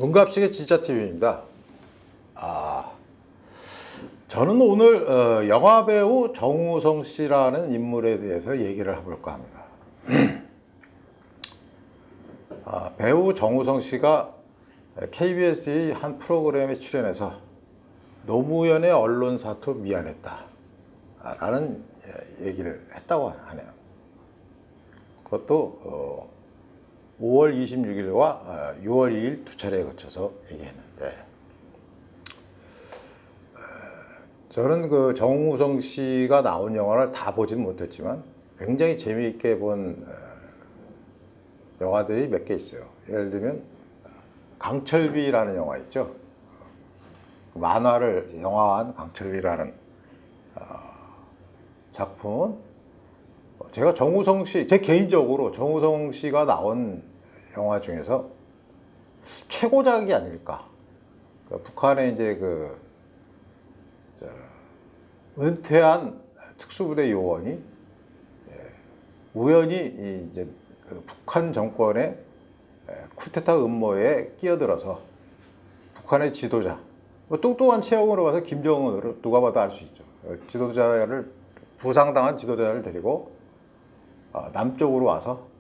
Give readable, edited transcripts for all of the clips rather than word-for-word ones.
문갑식의 진짜 TV입니다. 저는 오늘 영화배우 정우성 씨라는 인물에 대해서 얘기를 해볼까 합니다. 배우 정우성 씨가 KBS의 한 프로그램에 출연해서 노무현의 언론 사투 미안했다 라는 얘기를 했다고 하네요. 그것도 5월 26일과 6월 2일 두 차례에 거쳐서 얘기했는데, 저는 그 정우성 씨가 나온 영화를 다 보진 못했지만 굉장히 재미있게 본 영화들이 몇 개 있어요. 예를 들면 강철비라는 영화 있죠. 만화를 영화화한 강철비라는 작품은 제가 정우성 씨, 제 개인적으로 정우성 씨가 나온 영화 중에서 최고작이 아닐까. 북한의 이제 은퇴한 특수부대 요원이 우연히 이제 북한 정권의 쿠데타 음모에 끼어들어서 북한의 지도자, 뚱뚱한 체형으로 봐서 김정은으로 누가 봐도 알 수 있죠. 지도자를 부상당한 지도자를 데리고 남쪽으로 와서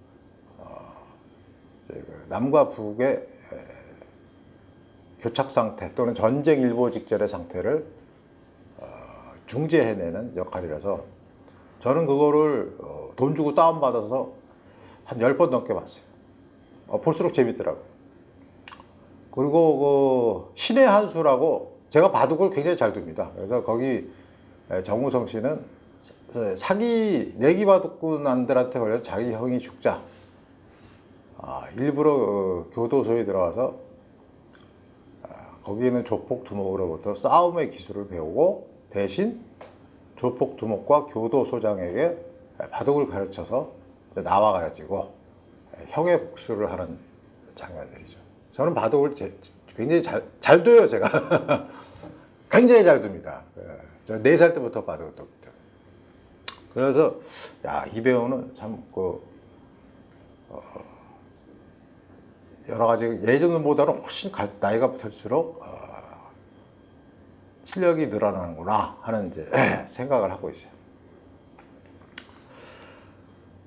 남과 북의 교착 상태 또는 전쟁 일보 직전의 상태를 중재해내는 역할이라서 저는 그거를 돈 주고 다운받아서 한 10번 넘게 봤어요. 볼수록 재밌더라고요. 그리고 신의 한 수라고 제가 바둑을 굉장히 잘 둡니다. 그래서 거기 정우성 씨는 내기 바둑꾼들한테 걸려서 자기 형이 죽자 일부러 교도소에 들어가서 거기에 있는 조폭 두목으로부터 싸움의 기술을 배우고 대신 조폭 두목과 교도소장에게 바둑을 가르쳐서 나와가지고 형의 복수를 하는 장면들이죠. 저는 바둑을 굉장히 잘 둬요, 제가. 굉장히 잘 둡니다. 저 4살 때부터 바둑을 둡니다. 그래서 이 배우는 참 여러 가지 예전보다는 훨씬 나이가 들수록 실력이 늘어나는구나 하는 이제 생각을 하고 있어요.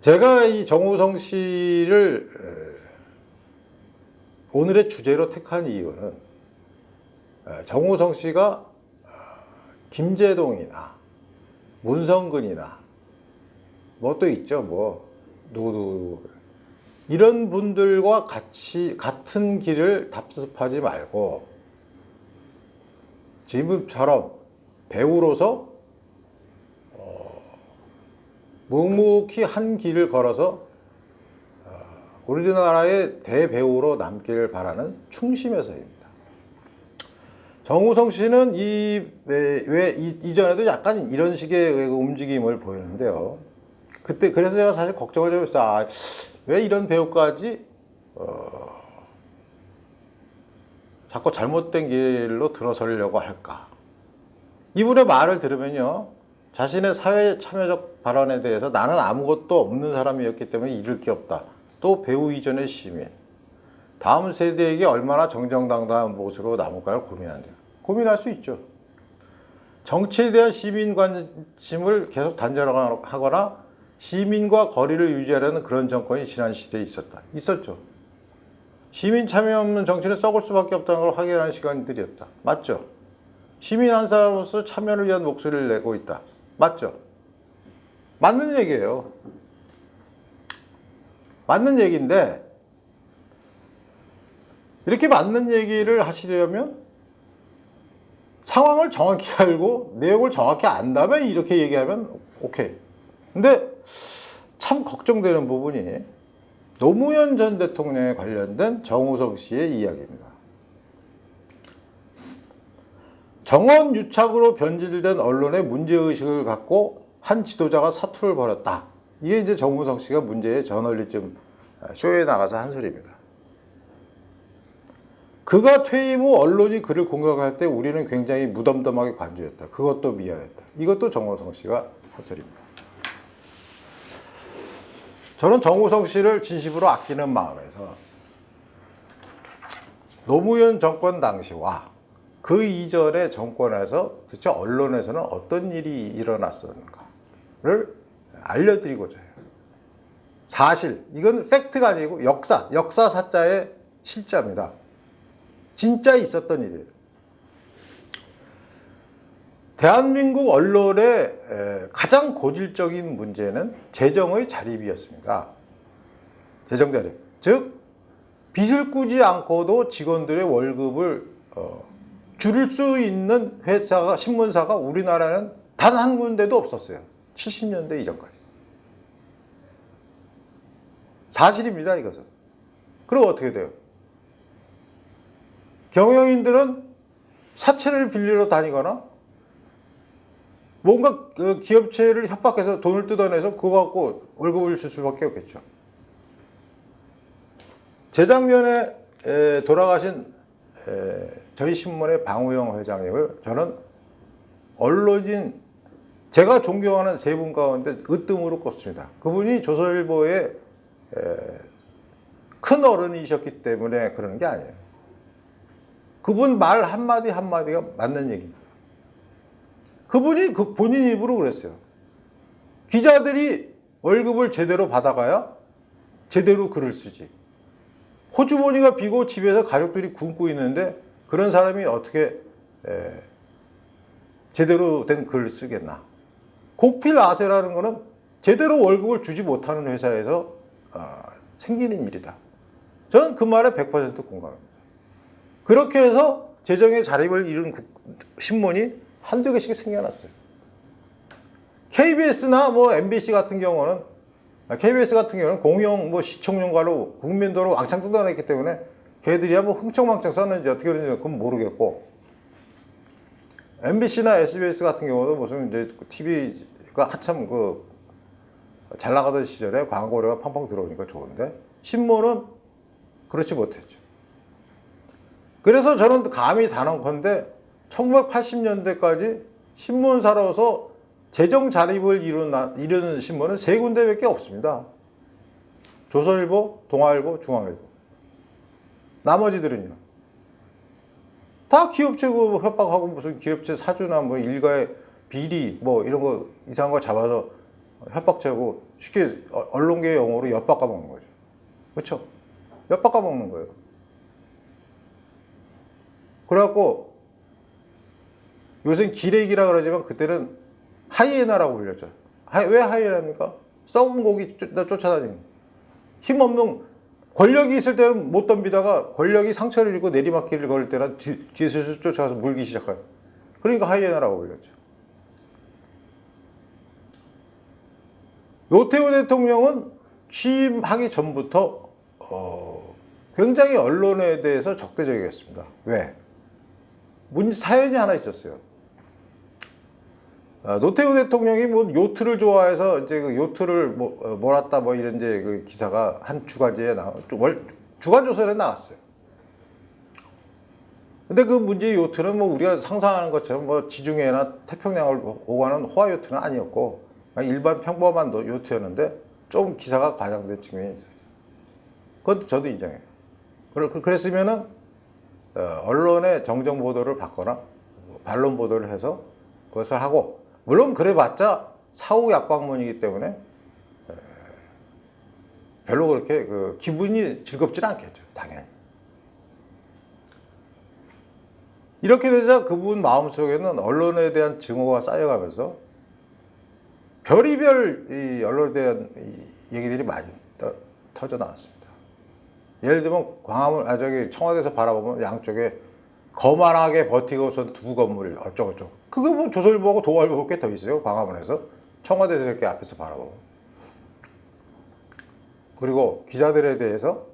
제가 이 정우성 씨를 오늘의 주제로 택한 이유는 정우성 씨가 김제동이나 문성근이나 뭐 또 있죠, 누구 이런 분들과 같은 길을 답습하지 말고 지금처럼 배우로서 묵묵히 한 길을 걸어서 우리나라의 대배우로 남기를 바라는 충심에서입니다. 정우성 씨는 이전에도 약간 이런 식의 움직임을 보였는데요. 그래서 제가 사실 걱정을 좀 했어요. 왜 이런 배우까지 자꾸 잘못된 길로 들어서려고 할까? 이분의 말을 들으면요, 자신의 사회 참여적 발언에 대해서 나는 아무것도 없는 사람이었기 때문에 잃을 게 없다. 또 배우 이전의 시민, 다음 세대에게 얼마나 정정당당한 모습으로 남을까를 고민한대요. 고민할 수 있죠. 정치에 대한 시민 관심을 계속 단절하거나 시민과 거리를 유지하려는 그런 정권이 지난 시대에 있었죠. 시민 참여 없는 정치는 썩을 수밖에 없다는 걸 확인하는 시간들이었다. 맞죠? 시민 한 사람으로서 참여를 위한 목소리를 내고 있다. 맞죠? 맞는 얘기예요. 맞는 얘기인데, 이렇게 맞는 얘기를 하시려면 상황을 정확히 알고 내용을 정확히 안 다음에 이렇게 얘기하면 오케이. 근데 참 걱정되는 부분이 노무현 전 대통령에 관련된 정우성 씨의 이야기입니다. 정원 유착으로 변질된 언론의 문제의식을 갖고 한 지도자가 사투를 벌였다. 이게 이제 정우성 씨가 문제의 저널리즘 쇼에 나가서 한 소리입니다. 그가 퇴임 후 언론이 그를 공격할 때 우리는 굉장히 무덤덤하게 관조했다. 그것도 미안했다. 이것도 정우성 씨가 한 소리입니다. 저는 정우성 씨를 진심으로 아끼는 마음에서 노무현 정권 당시와 그 이전의 정권에서, 그렇죠, 언론에서는 어떤 일이 일어났었는가를 알려드리고자 해요. 사실, 이건 팩트가 아니고 역사사자의 실자입니다. 진짜 있었던 일이에요. 대한민국 언론의 가장 고질적인 문제는 재정의 자립이었습니다. 재정 자립. 즉, 빚을 꾸지 않고도 직원들의 월급을 줄일 수 있는 회사가, 신문사가 우리나라는 단 한 군데도 없었어요. 70년대 이전까지. 사실입니다, 이것은. 그럼 어떻게 돼요? 경영인들은 사채를 빌리러 다니거나 뭔가 그 기업체를 협박해서 돈을 뜯어내서 그거 갖고 월급을 줄 수밖에 없겠죠. 재작년에 돌아가신 저희 신문의 방우영 회장님을 저는 언론인, 제가 존경하는 세 분 가운데 으뜸으로 꼽습니다. 그분이 조선일보의 큰 어른이셨기 때문에 그러는 게 아니에요. 그분 말 한마디 한마디가 맞는 얘기입니다. 그분이 본인 입으로 그랬어요. 기자들이 월급을 제대로 받아가야 제대로 글을 쓰지. 호주머니가 비고 집에서 가족들이 굶고 있는데 그런 사람이 어떻게 제대로 된 글을 쓰겠나. 곡필아세라는 거는 제대로 월급을 주지 못하는 회사에서 생기는 일이다. 저는 그 말에 100% 공감합니다. 그렇게 해서 재정의 자립을 이룬 신문이 한두 개씩 생겨났어요. KBS나 뭐 MBC 같은 경우는, KBS 같은 경우는 공영 뭐 시청용가로 국민도로 왕창 뜯어냈기 때문에 걔들이야 뭐 흥청망청 썼는지 어떻게 그런지 그건 모르겠고, MBC나 SBS 같은 경우도 무슨 이제 TV가 한참 잘 나가던 시절에 광고료가 팡팡 들어오니까 좋은데, 신문은 그렇지 못했죠. 그래서 저는 감히 단언컨대 1980년대까지 신문사로서 재정 자립을 이루는 신문은 세 군데밖에 없습니다. 조선일보, 동아일보, 중앙일보. 나머지들은요. 다 기업체 협박하고 무슨 기업체 사주나 뭐 일가의 비리 뭐 이런 거 이상한 거 잡아서 협박죄고, 쉽게 언론계 용어로 엿바꿔 먹는 거죠. 그렇죠? 엿바꿔 먹는 거예요. 그래갖고 요새 기레기라 그러지만 그때는 하이에나라고 불렸죠. 왜 하이에나입니까? 썩은 고기 쫓아다니는, 힘없는, 권력이 있을 때는 못 덤비다가 권력이 상처를 입고 내리막길을 걸을 때는 뒤에서 쫓아가서 물기 시작해요. 그러니까 하이에나라고 불렸죠. 노태우 대통령은 취임하기 전부터 굉장히 언론에 대해서 적대적이었습니다. 왜? 사연이 하나 있었어요. 노태우 대통령이 뭐 요트를 좋아해서 이제 그 요트를 몰았다 뭐 이런 이제 그 기사가 한 주간지에 주간조선에 나왔어요. 근데 그 문제의 요트는 뭐 우리가 상상하는 것처럼 뭐 지중해나 태평양을 오가는 호화 요트는 아니었고 일반 평범한 요트였는데 좀 기사가 과장된 측면이 있어요. 그것도 저도 인정해요. 그랬으면은 언론의 정정 보도를 받거나 반론 보도를 해서 그것을 하고, 물론 그래봤자 사후 약방문이기 때문에 별로 그렇게 기분이 즐겁지는 않겠죠, 당연히. 이렇게 되자 그분 마음속에는 언론에 대한 증오가 쌓여가면서 별의별 이 언론에 대한 얘기들이 많이 터져 나왔습니다. 예를 들면 청와대에서 바라보면 양쪽에 거만하게 버티고선 두 건물 어쩌고저쩌고. 그거 뭐 조선일보하고 동아일보가 꽤 더 있어요. 광화문에서. 청와대에서 이렇게 앞에서 바라보고. 그리고 기자들에 대해서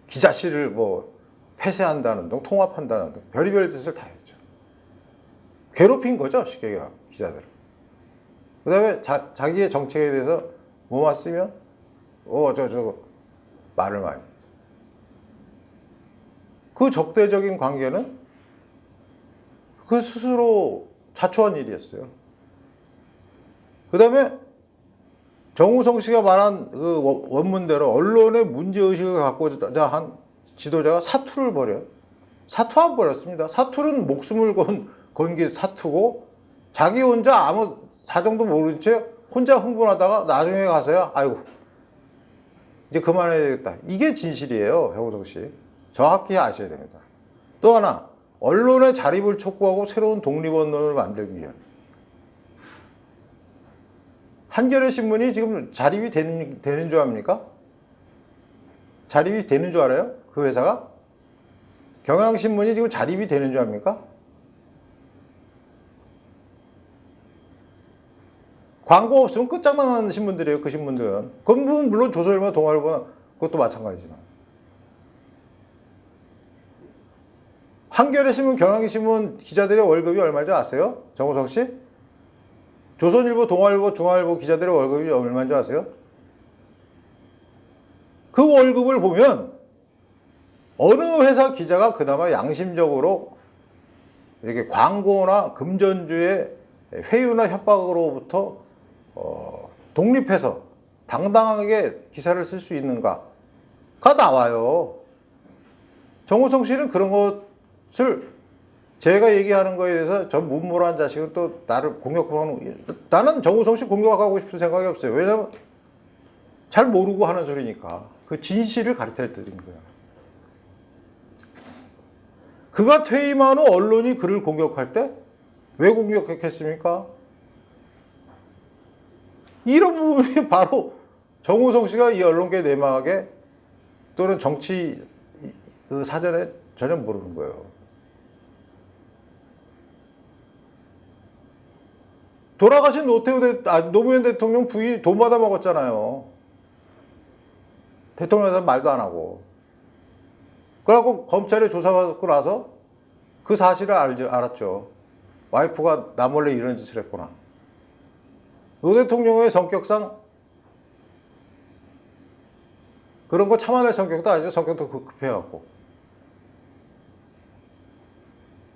기자실을 뭐 폐쇄한다는 등, 통합한다는 등 별의별 짓을 다 했죠. 괴롭힌 거죠, 쉽게 얘기하면 기자들을. 그 다음에 자기의 정책에 대해서 뭐만 쓰면 말을 많이. 그 적대적인 관계는 그 스스로 자초한 일이었어요. 그 다음에 정우성 씨가 말한 그 원문대로 언론의 문제의식을 갖고자 한 지도자가 사투를 벌여요. 사투 안 벌였습니다. 사투는 목숨을 건 게 사투고 자기 혼자 아무 사정도 모르는 채 혼자 흥분하다가 나중에 가서야 아이고 이제 그만해야 되겠다. 이게 진실이에요. 정우성 씨. 정확히 아셔야 됩니다. 또 하나 언론의 자립을 촉구하고 새로운 독립언론을 만들기 위한 한겨레 신문이 지금 자립이 되는 줄 압니까? 자립이 되는 줄 알아요? 그 회사가? 경향신문이 지금 자립이 되는 줄 압니까? 광고 없으면 끝장나는 신문들이에요. 그 신문들은. 그건 물론 조선일보나 동아일보나 그것도 마찬가지지만. 한겨레 신문, 경향신문 기자들의 월급이 얼마인지 아세요? 정우성 씨? 조선일보, 동아일보, 중앙일보 기자들의 월급이 얼마인지 아세요? 그 월급을 보면 어느 회사 기자가 그나마 양심적으로 이렇게 광고나 금전주의 회유나 협박으로부터 독립해서 당당하게 기사를 쓸 수 있는가가 나와요. 정우성 씨는 그런 것을 제가 얘기하는 거에 대해서 저 문무라한 자식은 또 나를 공격하는, 나는 정우성 씨 공격하고 싶은 생각이 없어요. 왜냐면 잘 모르고 하는 소리니까. 그 진실을 가르쳐 드린 거예요. 그가 퇴임한 후 언론이 그를 공격할 때 왜 공격했습니까? 이런 부분이 바로 정우성 씨가 이 언론계 내막에 또는 정치 그 사전에 전혀 모르는 거예요. 돌아가신 노무현 대통령 부인이 돈 받아 먹었잖아요. 대통령한테 말도 안 하고. 그래갖고 검찰에 조사받고 나서 그 사실을 알았죠. 와이프가 나 몰래 이런 짓을 했구나. 노 대통령의 성격상 그런 거 참아낼 성격도 아니죠. 성격도 급해갖고.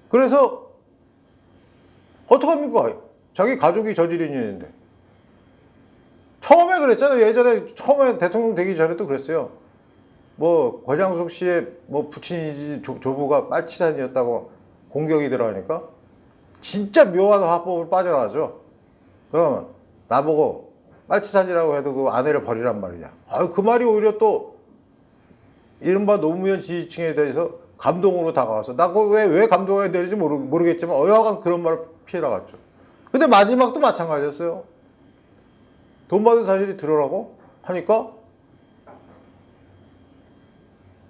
그래서 어떡합니까? 자기 가족이 저지른 일인데. 처음에 그랬잖아요. 예전에 처음에 대통령 되기 전에도 그랬어요. 뭐 권양숙 씨의 뭐 부친이지 조부가 빨치산이었다고 공격이 들어가니까 진짜 묘한 화법을 빠져나가죠. 그러면 나보고 빨치산이라고 해도 그 아내를 버리란 말이냐. 그 말이 오히려 또 이른바 노무현 지지층에 대해서 감동으로 다가와서 나 그거 왜 감동해야 되는지 모르겠지만 어여간 그런 말을 피해 나갔죠. 근데 마지막도 마찬가지였어요. 돈 받은 사실이 드러나고 하니까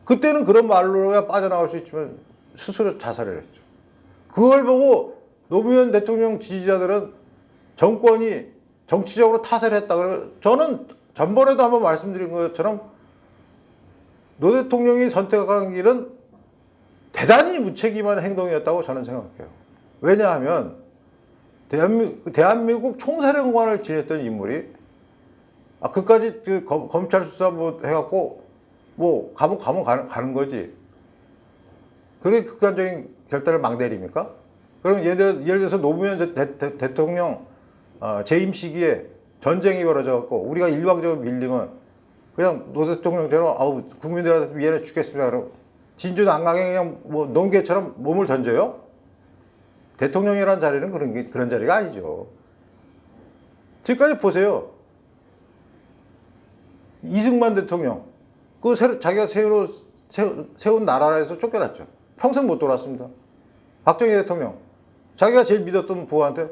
그때는 그런 말로야 빠져나갈 수 있지만 스스로 자살을 했죠. 그걸 보고 노무현 대통령 지지자들은 정권이 정치적으로 타살을 했다. 그러면 저는 전번에도 한번 말씀드린 것처럼 노 대통령이 선택한 길은 대단히 무책임한 행동이었다고 저는 생각해요. 왜냐하면 대한민국 총사령관을 지냈던 인물이 그까지 그 검찰 수사 뭐 해갖고 뭐 감옥 가는 거지. 그게 극단적인 결단을 막 내립니까? 그럼 예를 들어서 노무현 대통령 재임 시기에 전쟁이 벌어져갖고 우리가 일방적으로 밀리면 그냥 노 대통령처럼 국민들한테 미안해 죽겠습니다. 그러고 진주 난강에 그냥 뭐 농개처럼 몸을 던져요? 대통령이라는 자리는 그런 자리가 아니죠. 지금까지 보세요. 이승만 대통령 자기가 세운 나라에서 쫓겨났죠. 평생 못 돌아왔습니다. 박정희 대통령 자기가 제일 믿었던 부하한테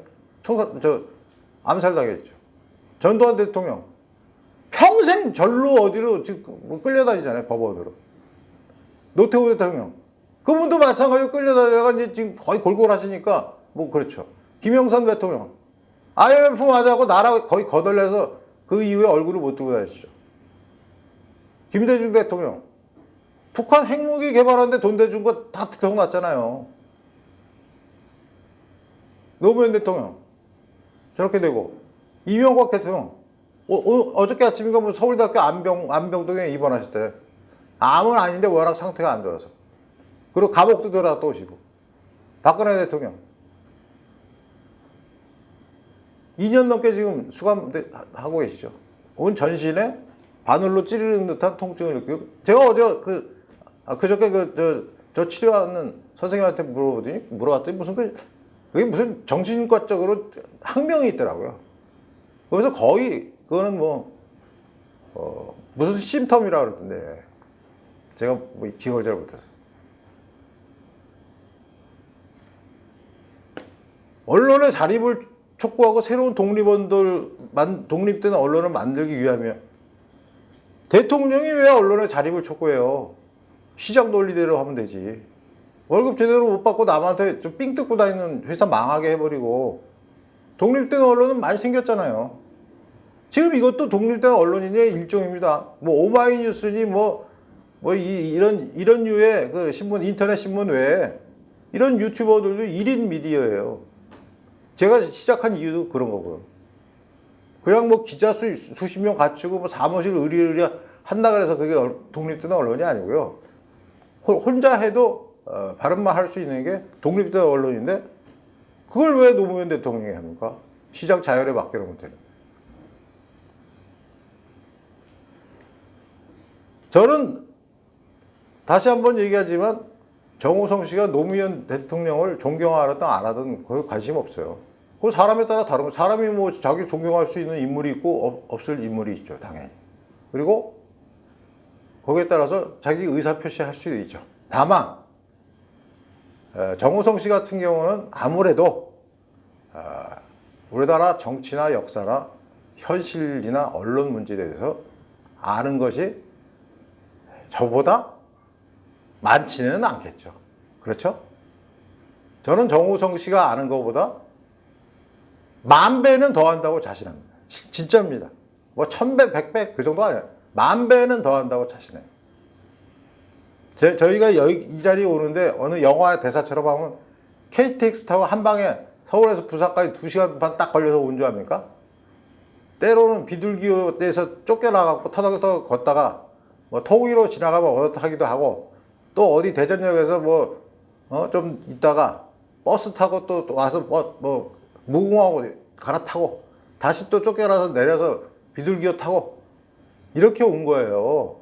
암살당했죠. 전두환 대통령 평생 절로 어디로 지금 뭐 끌려다니잖아요. 법원으로. 노태우 대통령 그분도 마찬가지로 끌려다니다가 이제 지금 거의 골골하시니까 뭐 그렇죠. 김영삼 대통령 IMF 맞아갖고 나라 거의 거덜내서 그 이후에 얼굴을 못 들고 다니시죠. 김대중 대통령 북한 핵무기 개발하는데 돈 대준 거 다 기억났잖아요. 노무현 대통령 저렇게 되고 이명박 대통령 어저께 아침인가 뭐 서울대학교 안병동에 입원하실 때 암은 아닌데 워낙 상태가 안 좋아서 그리고 감옥도 들어갔다 오시고 박근혜 대통령 2년 넘게 지금 수감하고 계시죠. 온 전신에 바늘로 찌르는 듯한 통증을 느끼고 제가 어제 그 그저께 저 치료하는 선생님한테 물어봤더니 그게 무슨 정신과적으로 학명이 있더라고요. 그래서 거의 그거는 무슨 심텀이라 그러던데 제가 뭐 기억을 잘 못해서. 언론의 자립을 촉구하고 새로운 독립된 언론을 만들기 위하며 대통령이 왜 언론의 자립을 촉구해요? 시장 논리대로 하면 되지. 월급 제대로 못 받고 남한테 좀 삥 뜯고 다니는 회사 망하게 해버리고. 독립된 언론은 많이 생겼잖아요. 지금 이것도 독립된 언론인의 일종입니다. 오마이뉴스니 이런 류의 그 신문, 인터넷 신문 외에 이런 유튜버들도 1인 미디어예요. 제가 시작한 이유도 그런 거고요. 그냥 기자 수십 명 갖추고 사무실 의리의리 한다 그래서 그게 독립된 언론이 아니고요. 혼자 해도 바른말 할 수 있는 게 독립된 언론인데 그걸 왜 노무현 대통령이 합니까? 시장 자율에 맡기는 못해요. 저는 다시 한번 얘기하지만 정호성 씨가 노무현 대통령을 존경하든 안 하든 거의 관심 없어요. 그 사람에 따라 다른 거. 사람이 자기 존경할 수 있는 인물이 있고 없을 인물이 있죠, 당연히. 그리고 거기에 따라서 자기 의사 표시할 수도 있죠. 다만 정호성 씨 같은 경우는 아무래도 우리나라 정치나 역사나 현실이나 언론 문제에 대해서 아는 것이 저보다 많지는 않겠죠. 그렇죠? 저는 정호성 씨가 아는 것보다 10,000배는 더 한다고 자신합니다. 진짜입니다. 1,000배, 100배 그 정도 아니에요. 10,000배는 더 한다고 자신해요. 저희가 이 자리에 오는데 어느 영화 대사처럼 하면 KTX 타고 한 방에 서울에서 부산까지 2시간 반 딱 걸려서 온 줄 압니까? 때로는 비둘기호에서 쫓겨나갖고 터덕터덕 걷다가 통일로 지나가면 얻어타기도 하고 또 어디 대전역에서 좀 있다가 버스 타고 또 와서 무궁화호 갈아타고 다시 또 쫓겨나서 내려서 비둘기호 타고 이렇게 온 거예요.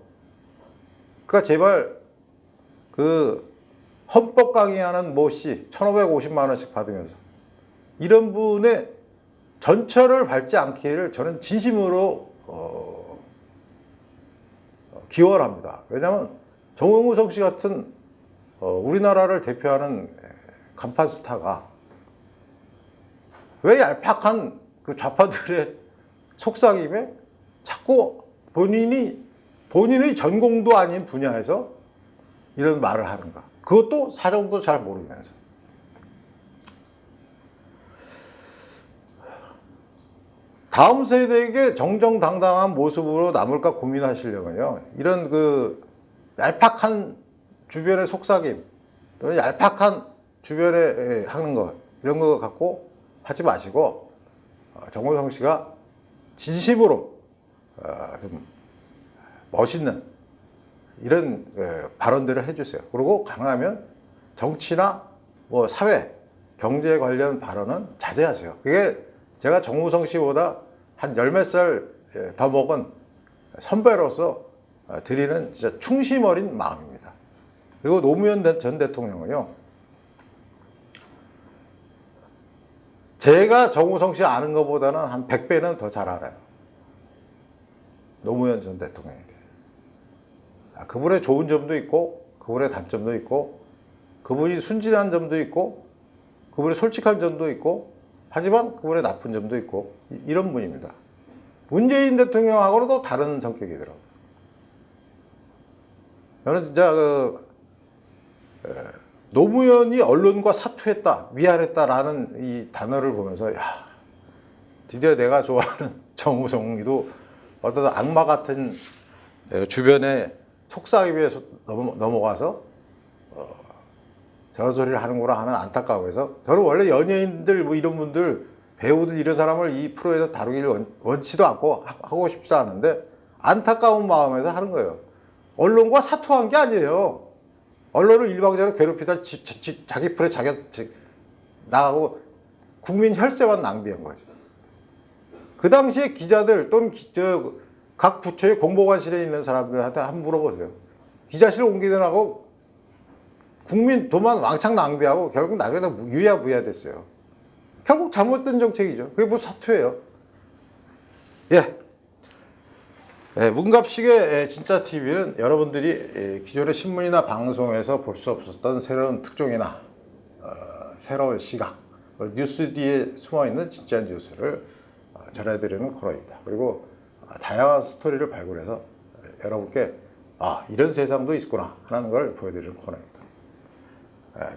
그러니까 제발 그 헌법 강의하는 모씨 1,550만 원씩 받으면서 이런 분의 전철을 밟지 않기를 저는 진심으로 기원을 합니다. 왜냐하면 정호성 씨 같은 우리나라를 대표하는 간판 스타가 왜 얄팍한 그 좌파들의 속삭임에 자꾸 본인의 전공도 아닌 분야에서 이런 말을 하는가. 그것도 사정도 잘 모르면서. 다음 세대에게 정정당당한 모습으로 남을까 고민하시려면요. 이런 그 얄팍한 주변의 속삭임, 또는 얄팍한 주변에 하는 것, 이런 거 갖고 하지 마시고, 정호성 씨가 진심으로 좀 멋있는 이런 발언들을 해주세요. 그리고 가능하면 정치나 사회, 경제 관련 발언은 자제하세요. 그게 제가 정호성 씨보다 한 10몇 살 더 먹은 선배로서 드리는 진짜 충심 어린 마음입니다. 그리고 노무현 전 대통령은요, 제가 정호성 씨 아는 것보다는 한 100배는 더 잘 알아요. 노무현 전 대통령에 대해서. 그분의 좋은 점도 있고, 그분의 단점도 있고, 그분이 순진한 점도 있고, 그분의 솔직한 점도 있고, 하지만 그분의 나쁜 점도 있고, 이런 분입니다. 문재인 대통령하고는 또 다른 성격이더라고요. 저는 진짜 노무현이 언론과 사투했다, 미안했다라는 이 단어를 보면서, 야, 드디어 내가 좋아하는 정호성이도 어떤 악마 같은 주변의 속삭임에 넘어가서 저런 소리를 하는구나 하는 안타까움에서, 저는 원래 연예인들 이런 분들, 배우들 이런 사람을 이 프로에서 다루기를 원치도 않고 하고 싶지도 않은데 안타까운 마음에서 하는 거예요. 언론과 사투한 게 아니에요. 언론을 일방적으로 괴롭히다 자기 프로에 나가고 국민 혈세만 낭비한 거죠. 그 당시에 기자들 또는 각 부처의 공보관실에 있는 사람들한테 한번 물어보세요. 기자실 옮기느라고 국민 돈만 왕창 낭비하고 결국 나중에 다 유야무야 됐어요. 결국 잘못된 정책이죠. 그게 뭐 사퇴예요. 예. 예, 문갑식의 진짜 TV는 여러분들이 기존의 신문이나 방송에서 볼 수 없었던 새로운 특종이나 새로운 시각, 뉴스 뒤에 숨어있는 진짜 뉴스를 전해드리는 코너입니다. 그리고 다양한 스토리를 발굴해서 여러분께 이런 세상도 있구나 하는 걸 보여드리는 코너입니다.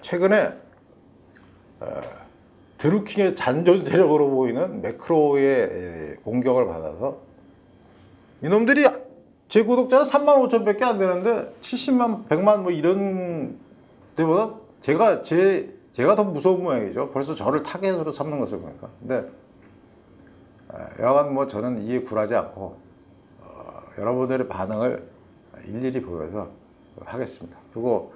최근에 드루킹의 잔존 세력으로 보이는 매크로의 공격을 받아서 이놈들이 제 구독자는 3만 5천 밖에 안 되는데 70만, 100만 뭐 이런 데보다 제가 더 무서운 모양이죠. 벌써 저를 타겟으로 삼는 것을 보니까. 근데 여하간 뭐 저는 이에 굴하지 않고 여러분들의 반응을 일일이 보면서 하겠습니다. 그리고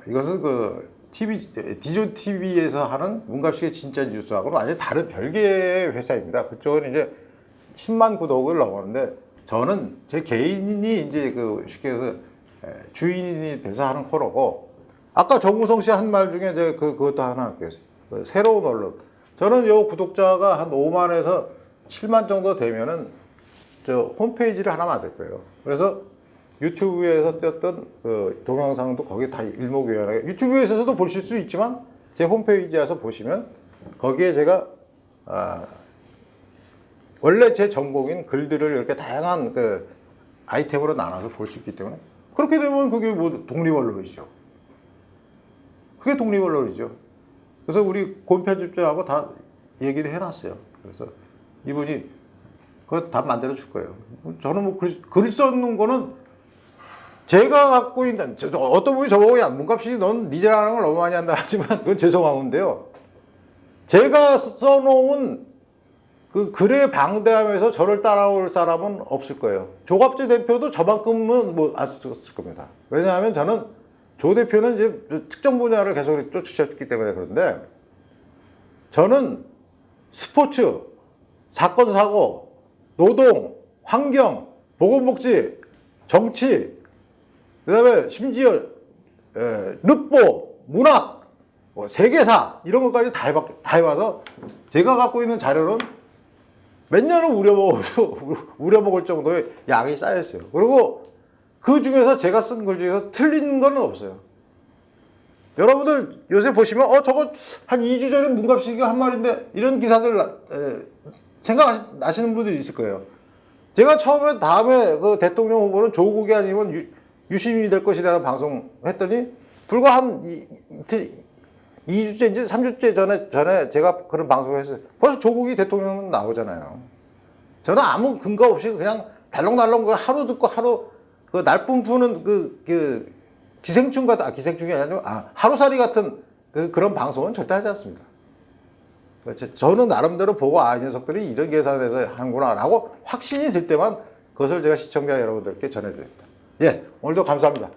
이것은 그 디존 TV에서 하는 문갑식의 진짜 뉴스하고는 완전히 다른 별개의 회사입니다. 그쪽은 이제 10만 구독을 넘었는데 저는 제 개인이 이제 그 쉽게 해서 주인이 돼서 하는 코너고, 아까 정우성 씨 한 말 중에 제가 그것도 하나 할게요. 그 새로운 언론. 저는 요 구독자가 한 5만에서 7만 정도 되면은 저 홈페이지를 하나 만들 거예요. 그래서 유튜브에서 떴던 그 동영상도 거기 다 일목요연하게 유튜브에서도 보실 수 있지만 제 홈페이지에서 보시면 거기에 제가 원래 제 전공인 글들을 이렇게 다양한 그 아이템으로 나눠서 볼 수 있기 때문에 그렇게 되면 그게 뭐 독립언론이죠. 그게 독립언론이죠. 그래서 우리 권 편집자하고 다 얘기를 해놨어요. 그래서 이분이 그거 다 만들어 줄 거예요. 저는 뭐 글 써는 거는 제가 갖고 있는, 어떤 분이 저보고 야 문갑식이 넌 니 잘하는 걸 너무 많이 한다 하지만 그건 죄송한데요. 제가 써놓은 그 글에 방대하면서 저를 따라올 사람은 없을 거예요. 조갑재 대표도 저만큼은 뭐 안 썼을 겁니다. 왜냐하면 저는 조 대표는 이제 특정 분야를 계속 쫓으셨기 때문에. 그런데 저는 스포츠, 사건 사고, 노동, 환경, 보건복지, 정치, 그다음에 심지어 르포, 문학, 세계사 이런 것까지 다 해봐서 제가 갖고 있는 자료는 몇 년을 우려먹을 정도의 양이 쌓여있어요. 그리고 그 중에서 제가 쓴 글 중에서 틀린 건 없어요. 여러분들 요새 보시면 저거 한 2주 전에 문갑식이가 한 말인데 이런 기사들 생각나시는 분들이 있을 거예요. 제가 다음에 그 대통령 후보는 조국이 아니면 유시민이 될 것이라는 방송 했더니 불과 한 이틀, 2주째인지 3주째 전에 제가 그런 방송을 했어요. 벌써 조국이 대통령 나오잖아요. 저는 아무 근거 없이 그냥 달렁달렁 하루 듣고 하루 그 날뿜 푸는 그 기생충 같은, 기생충이 아니라 하루살이 같은 그런 방송은 절대 하지 않습니다. 저는 나름대로 보고 이 녀석들이 이런 계산에서 하는구나 라고 확신이 들 때만 그것을 제가 시청자 여러분들께 전해드립니다. 예, 오늘도 감사합니다.